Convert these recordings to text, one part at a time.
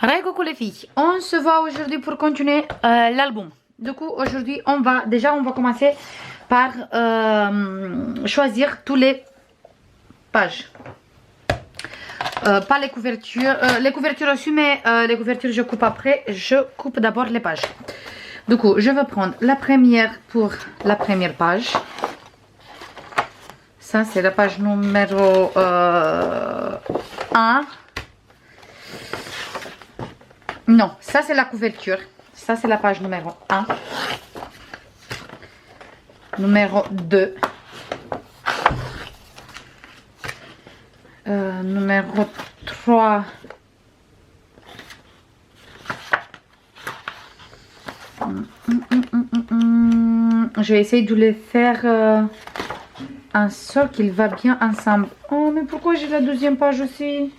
Hey, coucou les filles, on se voit aujourd'hui pour continuer l'album. Du coup aujourd'hui on va commencer par choisir tous les pages. Pas les couvertures aussi, mais les couvertures je coupe après. Je coupe d'abord les pages. Du coup je vais prendre la première pour la première page. Ça c'est la page numéro 1. Non, ça c'est la couverture. Ça c'est la page numéro 1. Numéro 2. Numéro 3. Je vais essayer de les faire en sorte qu'il va bien ensemble. Oh, mais pourquoi j'ai la deuxième page aussi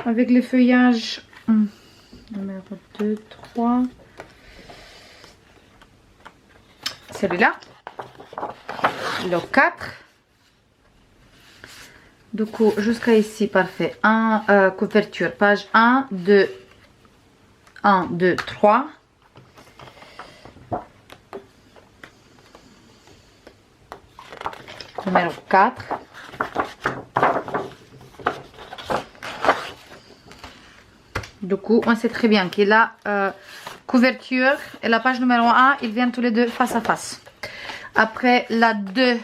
avec les feuillages? Numéro 2, 3. Celui-là. Le 4. Du coup, jusqu'à ici, parfait. Couverture, page 1, 2, 1, 2, 3. Numéro 4. Du coup, on sait très bien que la couverture et la page numéro 1, ils viennent tous les deux face à face. Après, la 2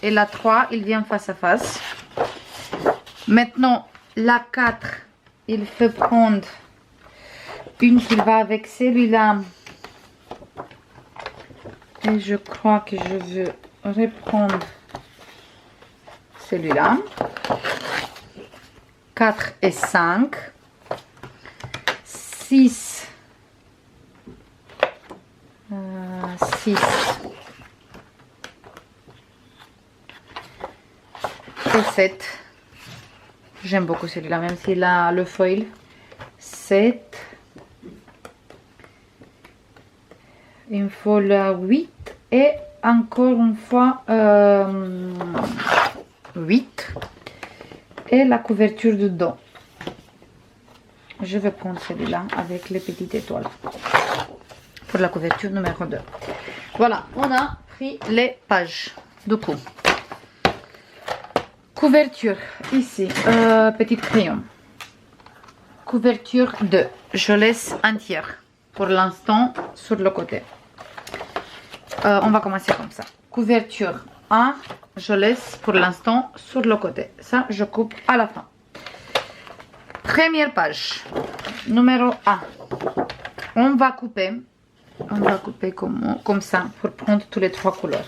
et la 3, ils viennent face à face. Maintenant, la 4, il faut prendre une qui va avec celui-là. Et je crois que je veux reprendre celui-là. 4 et 5. 6. 6. Et 7. J'aime beaucoup celui-là, même s'il a le foil. 7. Il me faut la 8. Et encore une fois 8. Et la couverture dedans. Je vais prendre celui-là avec les petites étoiles. Pour la couverture numéro 2. Voilà, on a pris les pages. Du coup. Couverture, ici, petit crayon. Couverture 2, je laisse entière pour l'instant sur le côté. On va commencer comme ça. Couverture 1, je laisse pour l'instant sur le côté. Ça, je coupe à la fin. Première page, numéro 1. On va couper comme ça pour prendre tous les 3 couleurs.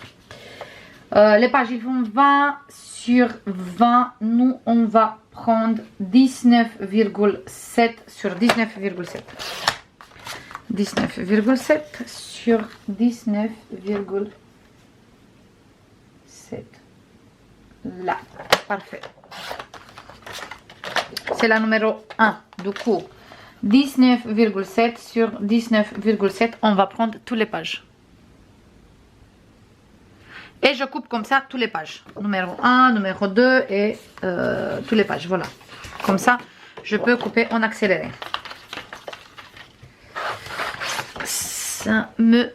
Les pages ils font 20 sur 20. Nous on va prendre 19,7 sur 19,7. 19,7 sur 19,7. Là, parfait. C'est la numéro 1. Du coup, 19,7 sur 19,7. On va prendre toutes les pages. Et je coupe comme ça toutes les pages. Numéro 1, numéro 2 et toutes les pages. Voilà. Comme ça, je peux couper en accéléré. Ça me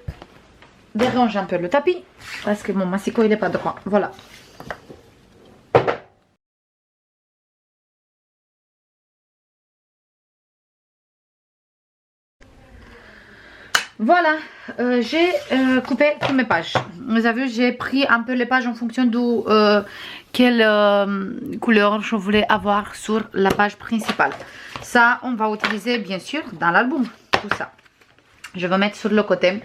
dérange un peu le tapis. Parce que mon massicot, il n'est pas droit. Voilà. Voilà, j'ai coupé toutes mes pages. Vous avez vu, j'ai pris un peu les pages en fonction de quelle couleur je voulais avoir sur la page principale. Ça, on va utiliser bien sûr dans l'album, tout ça. Je vais mettre sur le côté.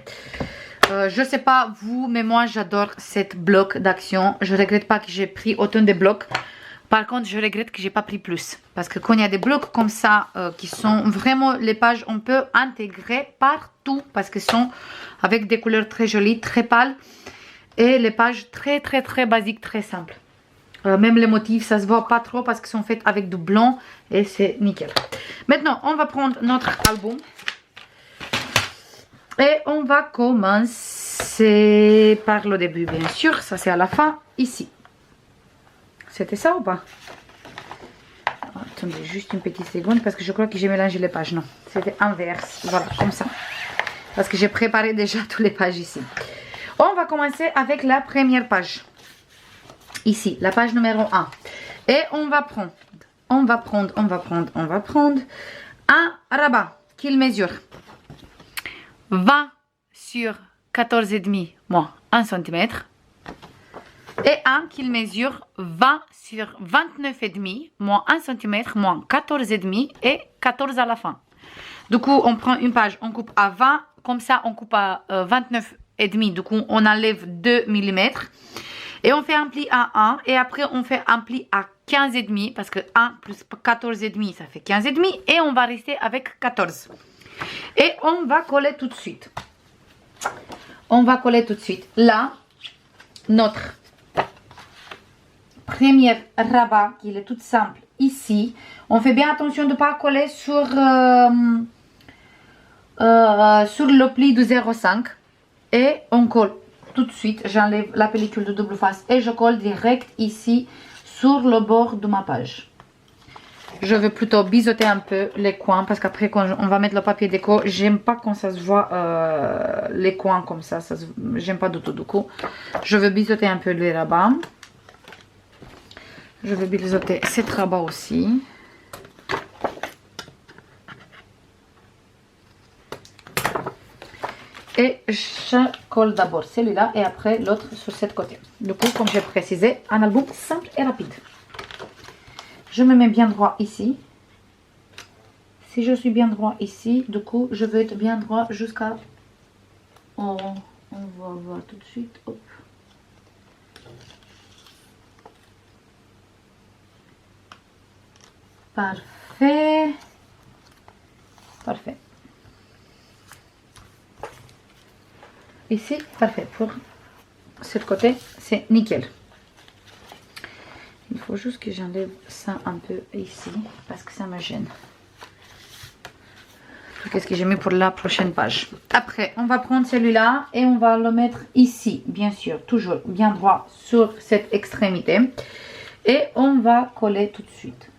Je sais pas vous, mais moi j'adore cette bloc d'action. Je regrette pas que j'ai pris autant de blocs. Par contre, je regrette que j'ai pas pris plus. Parce que quand il y a des blocs comme ça, qui sont vraiment les pages, on peut intégrer partout. Parce qu'elles sont avec des couleurs très jolies, très pâles. Et les pages très basiques, très simples. Même les motifs, ça se voit pas trop parce qu'ils sont faits avec du blanc. Et c'est nickel. Maintenant, on va prendre notre album. Et on va commencer par le début, bien sûr. Ça, c'est à la fin, ici. C'était ça ou pas? Attendez, juste une petite seconde parce que je crois que j'ai mélangé les pages. Non, c'était inverse. Voilà, comme ça. Parce que j'ai préparé déjà toutes les pages ici. On va commencer avec la première page. Ici, la page numéro 1. Et on va prendre un rabat qu'il mesure 20 sur 14,5 moins 1 cm. Et un qu'il mesure 20 sur 29,5 moins 1 cm moins 14,5 et 14 à la fin. Du coup, on prend une page, on coupe à 20, comme ça on coupe à 29,5. Du coup, on enlève 2 mm. Et on fait un pli à 1 et après on fait un pli à 15,5 parce que 1 plus 14,5 ça fait 15,5 et on va rester avec 14. Et on va coller tout de suite. Là, notre premier rabat, qui est tout simple ici. On fait bien attention de ne pas coller sur le pli de 0,5. Et on colle tout de suite. J'enlève la pellicule de double face et je colle direct ici sur le bord de ma page. Je veux plutôt biseauter un peu les coins parce qu'après quand on va mettre le papier déco, j'aime pas quand ça se voit les coins comme ça. J'aime pas du tout. Du coup, je veux biseauter un peu les rabats. Je vais biseauter cet rabat aussi. Et je colle d'abord celui-là et après l'autre sur ce côté. Du coup, comme j'ai précisé, un album simple et rapide. Je me mets bien droit ici. Si je suis bien droit ici, du coup, je veux être bien droit jusqu'à... On va voir tout de suite. Hop. Parfait. Parfait. Ici, parfait. Pour ce côté, c'est nickel. Il faut juste que j'enlève ça un peu ici parce que ça me gêne. Qu'est-ce que j'ai mis pour la prochaine page? Après, on va prendre celui-là et on va le mettre ici, bien sûr, toujours bien droit sur cette extrémité. Et on va coller tout de suite.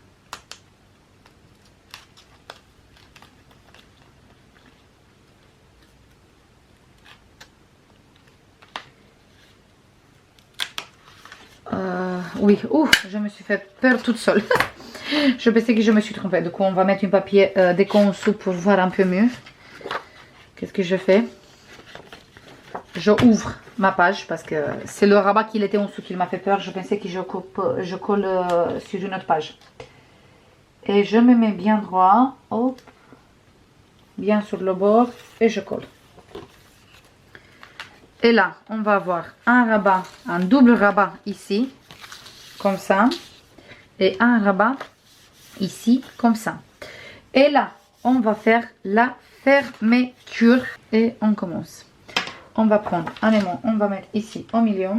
Oui, je me suis fait peur toute seule. Je pensais que je me suis trompée. Du coup, on va mettre un papier déco en dessous pour voir un peu mieux. Qu'est-ce que je fais? Je ouvre ma page parce que c'est le rabat qui était en dessous qui m'a fait peur. Je pensais que je colle sur une autre page. Et je me mets bien droit. Hop. Bien sur le bord. Et je colle. Et là, on va avoir un rabat, un double rabat ici. Comme ça. Et un rabat ici, comme ça. Et là, on va faire la fermeture. Et on commence. On va prendre un aimant, on va mettre ici au milieu.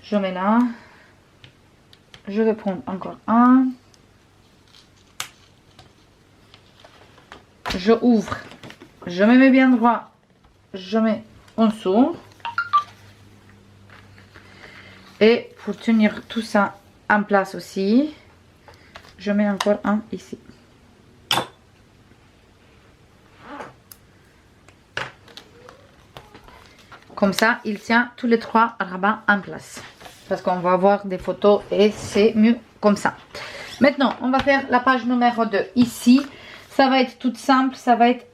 Je mets là. Je vais prendre encore un. Je ouvre. Je me mets bien droit. Je mets en dessous. Et pour tenir tout ça en place aussi, je mets encore un ici. Comme ça, il tient tous les trois rabats en place. Parce qu'on va avoir des photos et c'est mieux comme ça. Maintenant, on va faire la page numéro 2. Ici, ça va être tout simple. Ça va être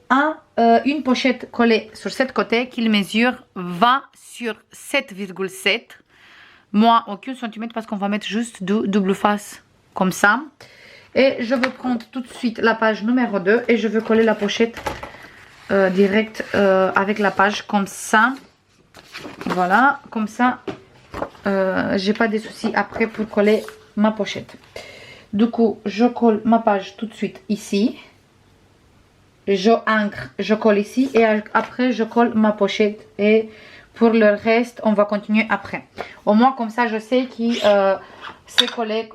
une pochette collée sur ce côté qui mesure 20 sur 7,7. Moins aucun centimètre parce qu'on va mettre juste deux double face comme ça. Et je vais prendre tout de suite la page numéro 2 et je vais coller la pochette direct avec la page comme ça. Voilà, comme ça, j'ai pas de soucis après pour coller ma pochette. Du coup, je colle ma page tout de suite ici. Je ancre, je colle ici et après je colle ma pochette et pour le reste, on va continuer après. Au moins comme ça, je sais qu'il s'est collé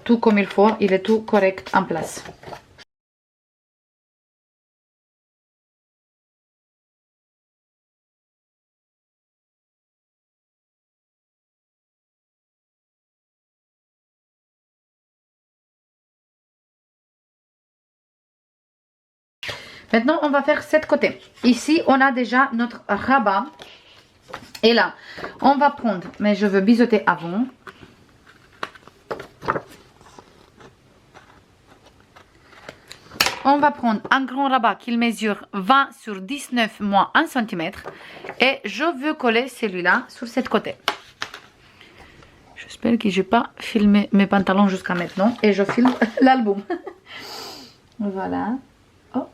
tout comme il faut, il est tout correct en place. Maintenant, on va faire cette côté. Ici, on a déjà notre rabat. Et là, on va prendre, mais je veux biseauter avant. On va prendre un grand rabat qui mesure 20 sur 19 moins 1 cm. Et je veux coller celui-là sur cette côté. J'espère que je n'ai pas filmé mes pantalons jusqu'à maintenant. Et je filme l'album. Voilà. Hop.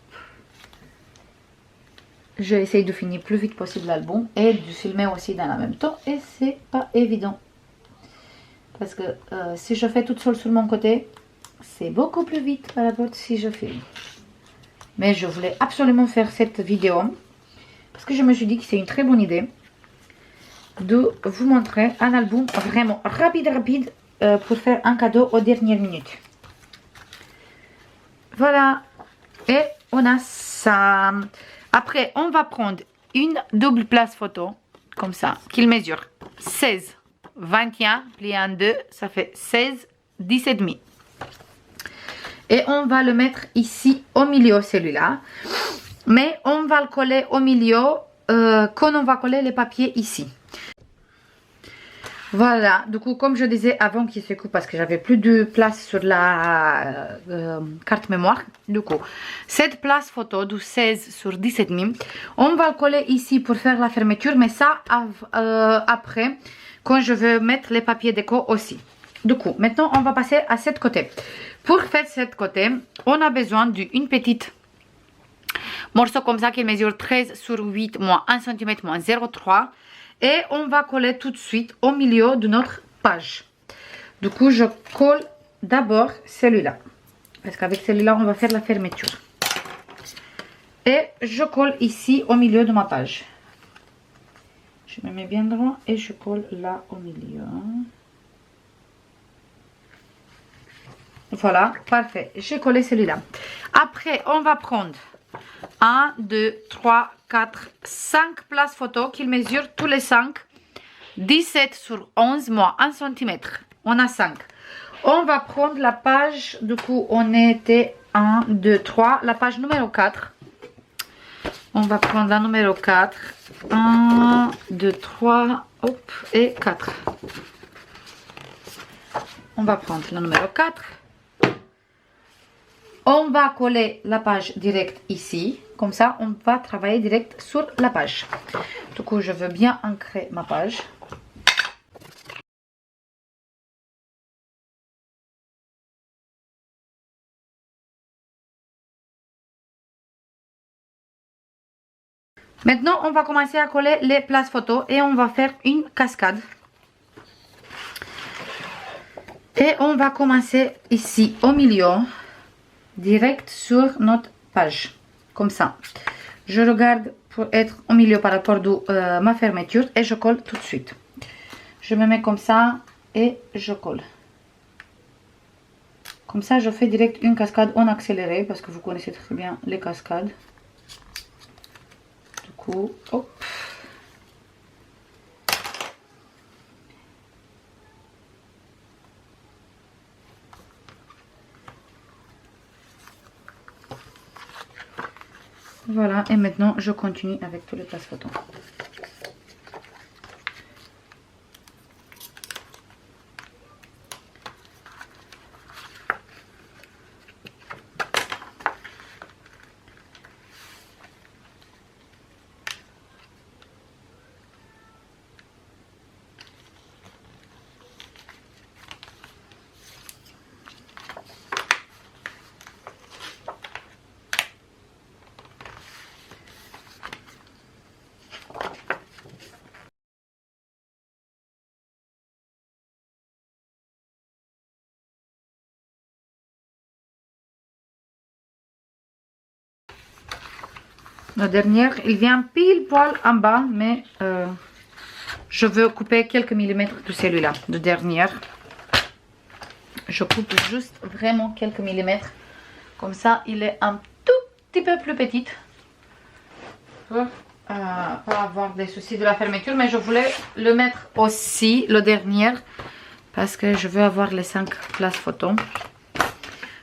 Je essaye de finir plus vite possible l'album. Et de filmer aussi dans le même temps. Et c'est pas évident. Parce que si je fais toute seule sur mon côté, c'est beaucoup plus vite par rapport à si je filme. Mais je voulais absolument faire cette vidéo. Parce que je me suis dit que c'est une très bonne idée de vous montrer un album vraiment rapide pour faire un cadeau aux dernières minutes. Voilà. Et on a ça. Après, on va prendre une double place photo. Comme ça. Qui mesure 16, 21, plié en 2. Ça fait 16, 10,5. Et on va le mettre ici au milieu, celui-là. Mais on va le coller au milieu quand on va coller les papiers ici. Voilà, du coup, comme je disais avant qu'il se coupe parce que j'avais plus de place sur la carte mémoire. Du coup, cette place photo du 16 sur 17,5, on va le coller ici pour faire la fermeture. Mais ça, après, quand je veux mettre les papiers déco aussi. Du coup, maintenant, on va passer à cette côté. Pour faire cette côté, on a besoin d'une petite morceau comme ça qui mesure 13 sur 8 moins 1 cm moins 0,3. Et on va coller tout de suite au milieu de notre page. Du coup, je colle d'abord celui-là. Parce qu'avec celui-là, on va faire la fermeture. Et je colle ici au milieu de ma page. Je me mets bien droit et je colle là au milieu. Voilà, parfait. J'ai collé celui-là. Après, on va prendre 1, 2, 3, 4, 5 places photo qui mesurent tous les 5. 17 sur 11 moins 1 cm. On a 5. On va prendre la page, du coup on était 1, 2, 3. La page numéro 4. On va prendre la numéro 4. 1, 2, 3, hop, et 4. On va prendre la numéro 4. On va coller la page directe ici. Comme ça, on va travailler direct sur la page. Du coup, je veux bien ancrer ma page. Maintenant, on va commencer à coller les places photos et on va faire une cascade. Et on va commencer ici au milieu, direct sur notre page. Comme ça. Je regarde pour être au milieu par rapport à ma fermeture et je colle tout de suite. Je me mets comme ça et je colle. Comme ça, je fais direct une cascade en accéléré parce que vous connaissez très bien les cascades. Du coup, hop. Voilà, et maintenant je continue avec tous les places photos. La dernière, il vient pile poil en bas, mais je veux couper quelques millimètres de celui-là, de dernière. Je coupe juste vraiment quelques millimètres. Comme ça, il est un tout petit peu plus petit. Pour pas avoir des soucis de la fermeture. Mais je voulais le mettre aussi, le dernier. Parce que je veux avoir les 5 places photos.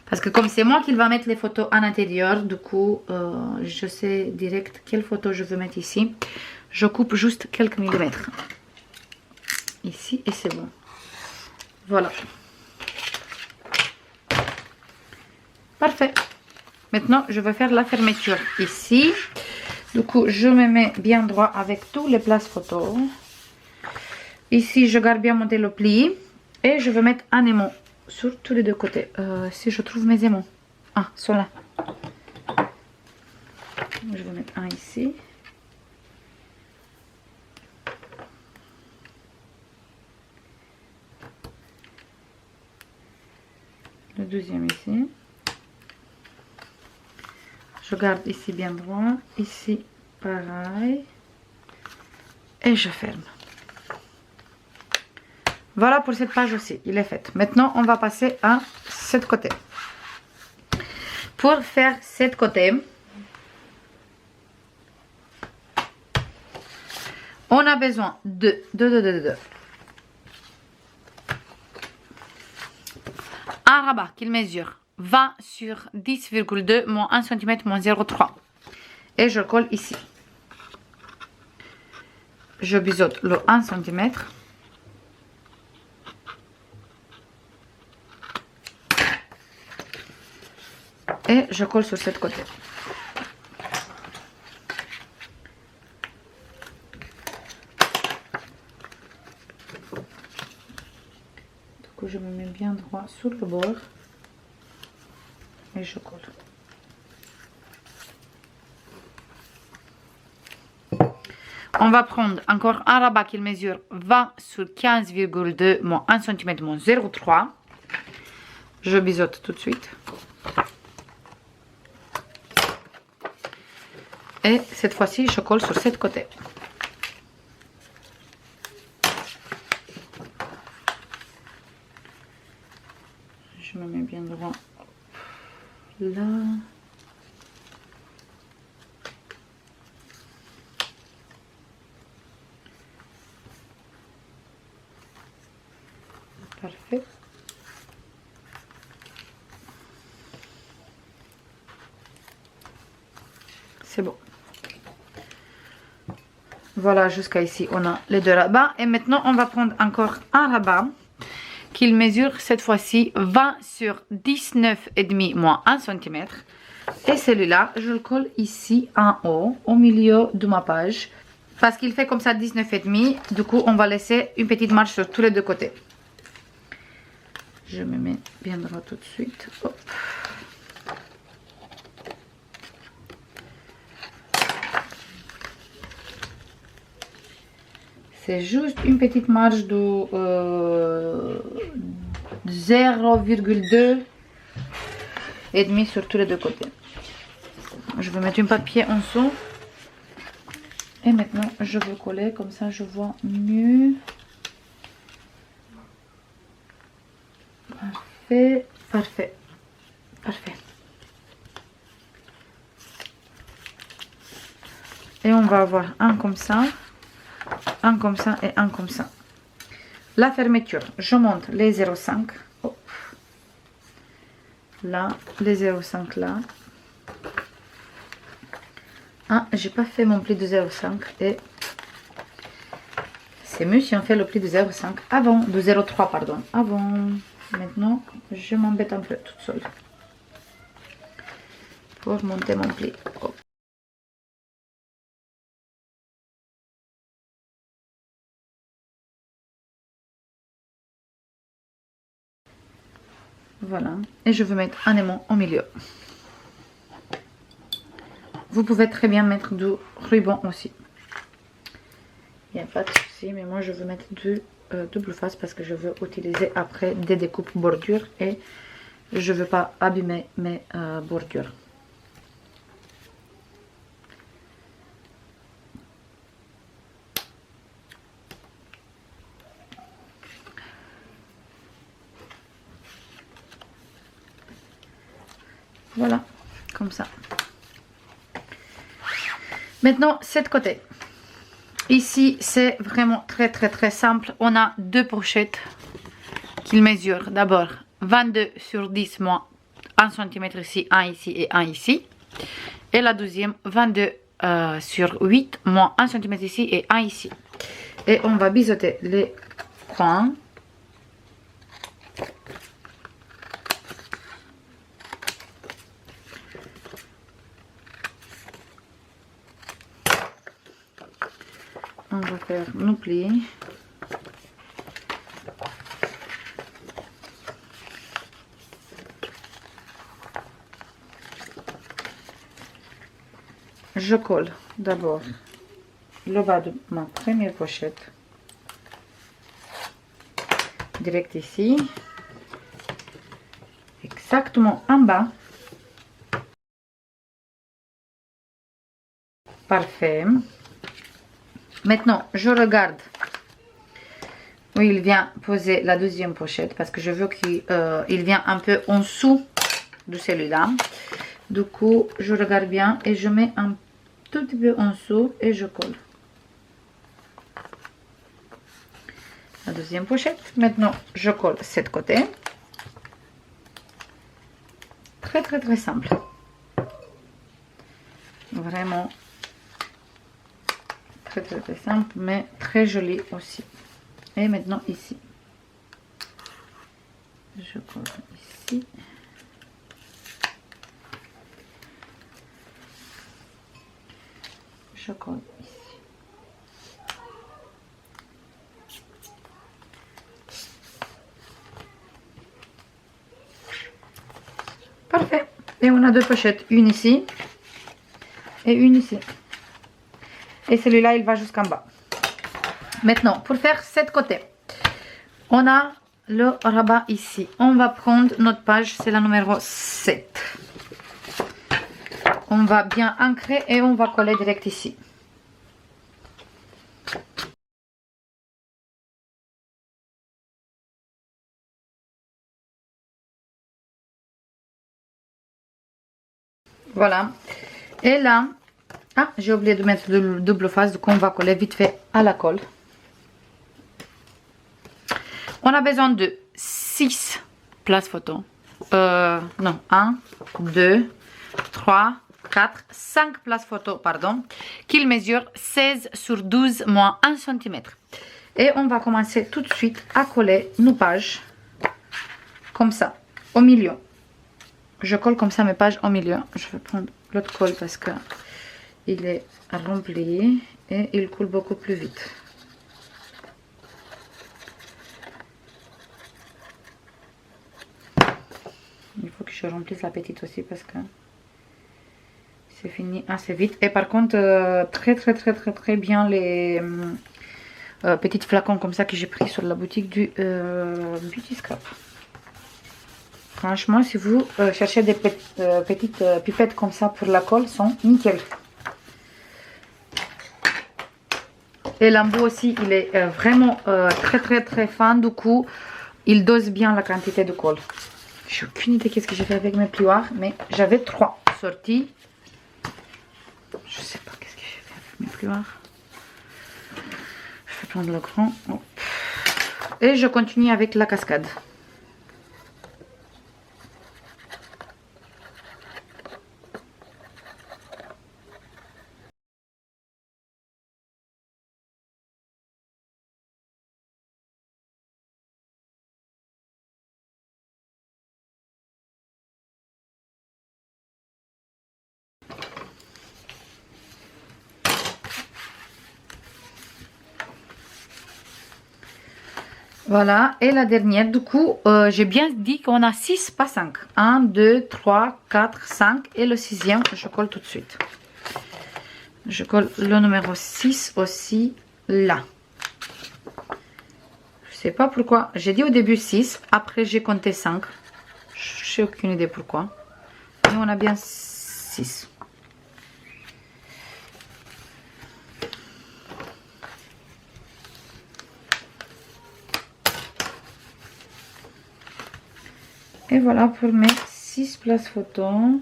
Parce que comme c'est moi qui va mettre les photos à l'intérieur, du coup, je sais direct quelle photo je veux mettre ici. Je coupe juste quelques millimètres. Ici, et c'est bon. Voilà. Parfait. Maintenant, je vais faire la fermeture ici. Du coup, je me mets bien droit avec tous les places photos. Ici, je garde bien mon télopli. Et je vais mettre un aimant sur tous les deux côtés. Si je trouve mes aimants. Ah, sont là. Je vais mettre un ici. Le deuxième ici. Je garde ici bien droit. Ici, pareil. Et je ferme. Voilà pour cette page aussi, il est fait. Maintenant, on va passer à cet côté. Pour faire cet côté, on a besoin de un rabat qui mesure 20 sur 10,2 moins 1 cm moins 0,3. Et je colle ici. Je biseaute le 1 cm. Et je colle sur cette côté. Du coup, je me mets bien droit sur le bord. Et je colle. On va prendre encore un rabat qui mesure 20 sur 15,2 moins 1 cm moins 0,3. Je biseaute tout de suite. Et cette fois-ci, je colle sur cette côté. Je me mets bien droit là. Parfait. C'est bon. Voilà, jusqu'à ici, on a les deux rabats. Et maintenant, on va prendre encore un rabat qui mesure cette fois-ci 20 sur 19,5 moins 1 cm. Et celui-là, je le colle ici en haut, au milieu de ma page. Parce qu'il fait comme ça 19,5. Du coup, on va laisser une petite marge sur tous les deux côtés. Je me mets bien droit tout de suite. Hop. C'est juste une petite marge de 0,2 et demi sur tous les deux côtés. Je vais mettre un papier en dessous. Et maintenant, je vais coller, comme ça je vois mieux. Parfait, parfait, parfait. Et on va avoir un comme ça et un comme ça. La fermeture, je monte les 0,5. Là, les 0,5 là. Ah, j'ai pas fait mon pli de 0,5 et c'est mieux si on fait le pli de 0,5 avant, de 0,3 pardon, avant. Maintenant, je m'embête un peu toute seule pour monter mon pli. Hop. Voilà, et je vais mettre un aimant au milieu. Vous pouvez très bien mettre du ruban aussi. Il n'y a pas de souci, mais moi je veux mettre du double face parce que je veux utiliser après des découpes bordures et je ne veux pas abîmer mes bordures. Voilà, comme ça. Maintenant, cet côté. Ici, c'est vraiment très simple. On a deux pochettes qui mesurent d'abord 22 sur 10 moins 1 cm ici, 1 ici et 1 ici. Et la deuxième, 22 sur 8, moins 1 cm ici et 1 ici. Et on va biseauter les coins. On va faire nos plis. Je colle d'abord le bas de ma première pochette direct ici, exactement en bas. Parfait. Maintenant je regarde où il vient poser la deuxième pochette parce que je veux qu'il vient un peu en dessous de celui-là. Du coup je regarde bien et je mets un tout petit peu en dessous et je colle la deuxième pochette. Maintenant je colle cette côté. Très simple, vraiment très simple, mais très joli aussi. Et maintenant ici je colle ici. Je colle ici. Parfait. Et on a deux pochettes, une ici et une ici. Et celui-là, il va jusqu'en bas. Maintenant, pour faire cette côté, on a le rabat ici. On va prendre notre page, c'est la numéro 7. On va bien ancrer et on va coller direct ici. Voilà. Et là, ah, j'ai oublié de mettre le double face, donc on va coller vite fait à la colle. On a besoin de 6 places photo. Non, 1, 2, 3, 4, 5 places photo, pardon, qu'il mesure 16 sur 12 moins 1 cm. Et on va commencer tout de suite à coller nos pages comme ça, au milieu. Je colle comme ça mes pages au milieu. Je vais prendre l'autre colle parce que il est rempli et il coule beaucoup plus vite. Il faut que je remplisse la petite aussi parce que c'est fini assez vite. Et par contre, très bien les petits flacons comme ça que j'ai pris sur la boutique du Beauty Scrap. Franchement, si vous cherchez des petites pipettes comme ça pour la colle, sont nickel. Et l'embout aussi, il est vraiment très fin. Du coup, il dose bien la quantité de colle. J'ai aucune idée qu'est-ce que j'ai fait avec mes plioirs, mais j'avais 3 sorties. Je sais pas qu'est-ce que j'ai fait avec mes plioirs. Je vais prendre le grand. Hop. Et je continue avec la cascade. Voilà, et la dernière, du coup, j'ai bien dit qu'on a 6, pas 5. 1, 2, 3, 4, 5. Et le sixième, je colle tout de suite. Je colle le numéro 6 aussi là. Je sais pas pourquoi. J'ai dit au début 6, après j'ai compté 5. Je n'ai aucune idée pourquoi. Mais on a bien 6. Et voilà pour mes 6 places photo.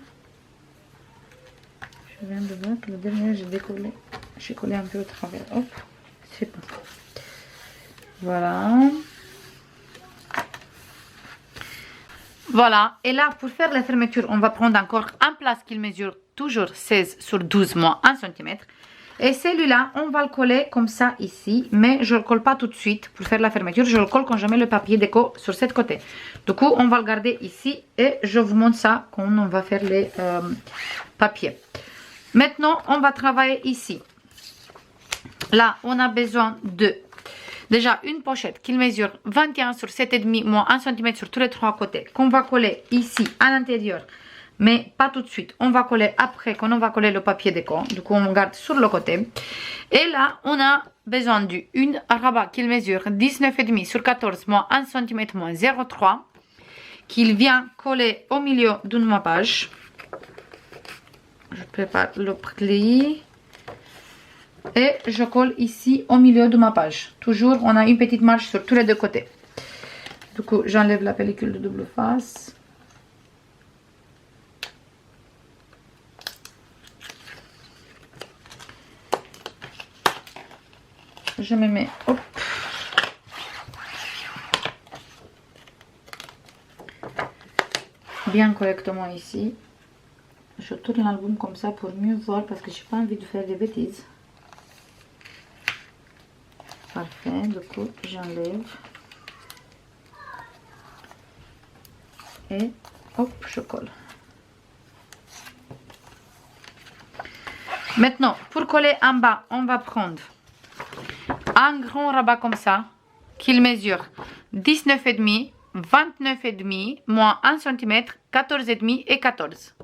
Je viens de voir que le dernier j'ai collé un peu au travers. Hop, c'est bon. Voilà. Voilà, et là pour faire la fermeture, on va prendre encore un place qui mesure toujours 16 sur 12 moins 1 cm. Et celui-là, on va le coller comme ça ici, mais je ne le colle pas tout de suite pour faire la fermeture. Je le colle quand je mets le papier déco sur cette côté. Du coup, on va le garder ici et je vous montre ça quand on va faire les papiers. Maintenant, on va travailler ici. Là, on a besoin de déjà une pochette qui mesure 21 sur 7,5 moins 1 cm sur tous les trois côtés, qu'on va coller ici à l'intérieur. Mais pas tout de suite, on va coller après quand on va coller le papier déco. Du coup on garde sur le côté. Et là on a besoin d'une rabat qui mesure 19,5 sur 14 moins 1 cm moins 0,3, qu'il vient coller au milieu d'une ma page. Je prépare le pli et je colle ici au milieu de ma page. Toujours on a une petite marge sur tous les deux côtés. Du coup j'enlève la pellicule de double face. Je me mets, hop, bien correctement ici. Je tourne l'album comme ça pour mieux voir parce que j'ai pas envie de faire des bêtises. Parfait, du coup j'enlève et hop, je colle. Maintenant pour coller en bas, on va prendre un grand rabat comme ça, qu'il mesure 19,5, 29,5, moins 1 cm, 14,5 et 14.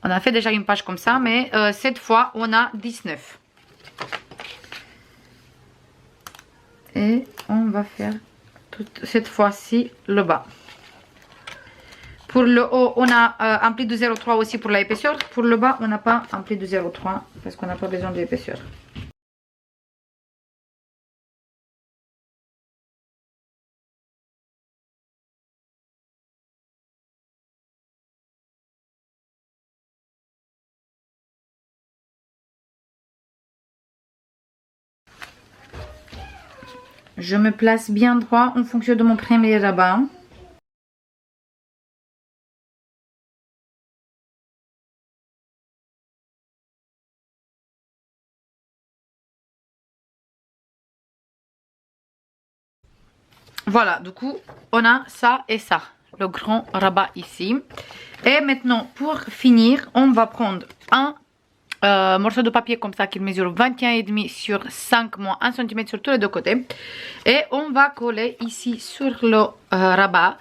On a fait déjà une page comme ça, mais cette fois, on a 19. Et on va faire cette fois-ci le bas. Pour le haut, on a un pli de 0,3 aussi pour l'épaisseur. Pour le bas, on n'a pas un pli de 0,3 parce qu'on n'a pas besoin d'épaisseur. Je me place bien droit en fonction de mon premier rabat. Voilà, du coup, on a ça et ça, le grand rabat ici. Et maintenant, pour finir, on va prendre un morceau de papier comme ça qui mesure 21,5 sur 5 moins 1 cm sur tous les deux côtés. Et on va coller ici sur le rabat,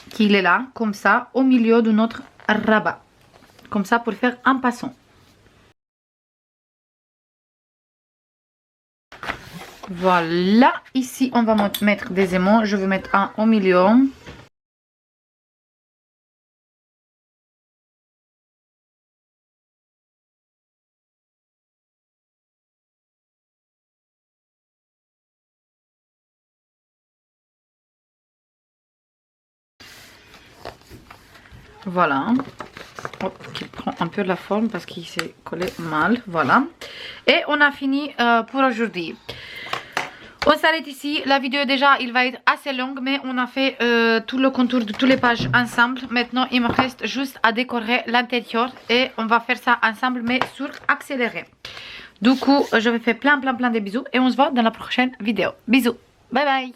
qui est là, comme ça, au milieu de notre rabat. Comme ça, pour faire un passant. Voilà, ici on va mettre des aimants, je vais mettre un au milieu. Voilà, hop, qui prend un peu la forme parce qu'il s'est collé mal, voilà. Et on a fini pour aujourd'hui. On s'arrête ici, la vidéo déjà il va être assez longue, mais on a fait tout le contour de toutes les pages ensemble. Maintenant il me reste juste à décorer l'intérieur et on va faire ça ensemble mais sur accéléré. Du coup je vais faire plein de bisous et on se voit dans la prochaine vidéo. Bisous, bye bye.